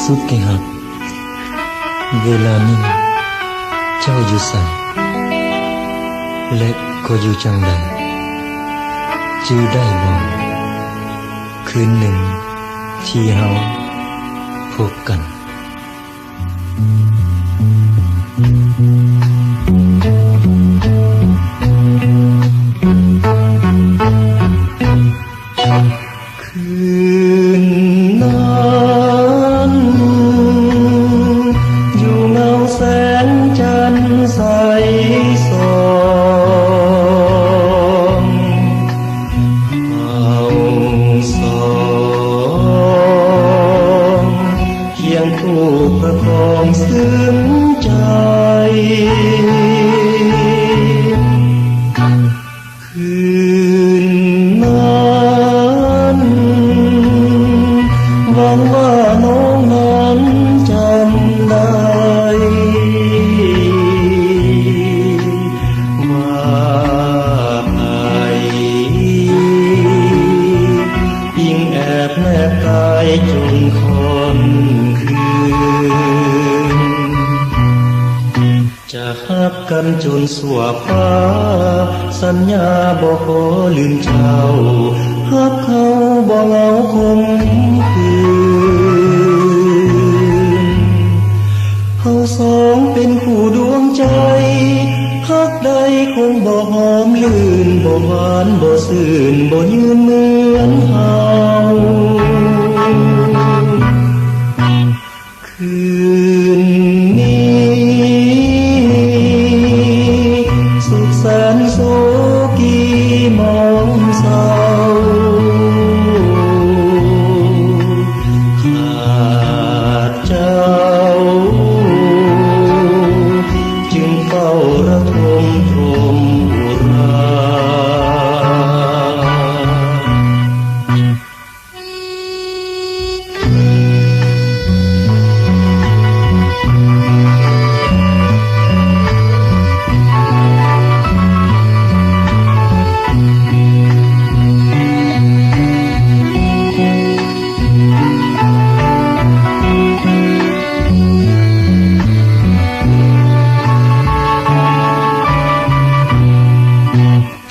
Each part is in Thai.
สุดที่หักเวลานี้เจ้าอยู่ใส่และก็อยู่จังใดจื้อได้บ่คืนหนึ่งที่เฮาพบกันใสสองเอาสองเคียงคู่ประคองซึ้งใจคืนนั้นหวังว่าน้องนั้นจำได้แนบกายจนคนคืนจะฮักกันจนสวบฟ้าสัญญาบ่ขอลืมเจ้าฮักเขาบ่เหงาคงคืนเฮาสองเป็นคู่ดวงใจฮักใดคงบ่หอมลื่นบ่หวานบ่ซื่นบ่ยืนเหมือนเฮาคืนนี้สุขแสนโศกีมองเศร้าขาดเจ้าจึงเฝ้าระทมทมอุรา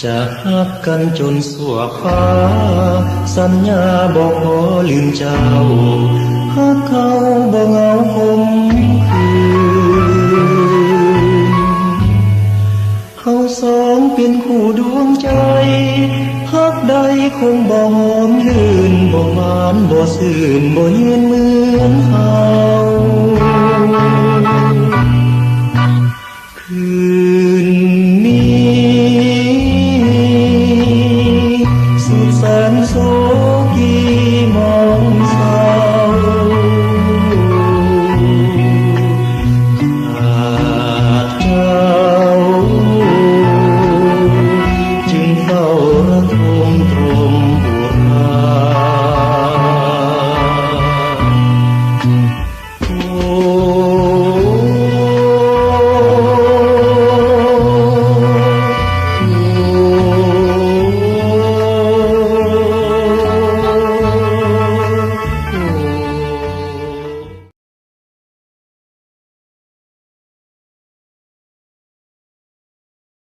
จะฮักกันจนสวบฟ้าสัญญาบ่ขอลืมเจ้าฮักเขาบ่เหงาคมคืนเฮาสองเป็นคู่ดวงใจฮักใดคงบ่หอมลื่นบ่หวานบ่ซื่นบ่ยืนเหมือนเฮา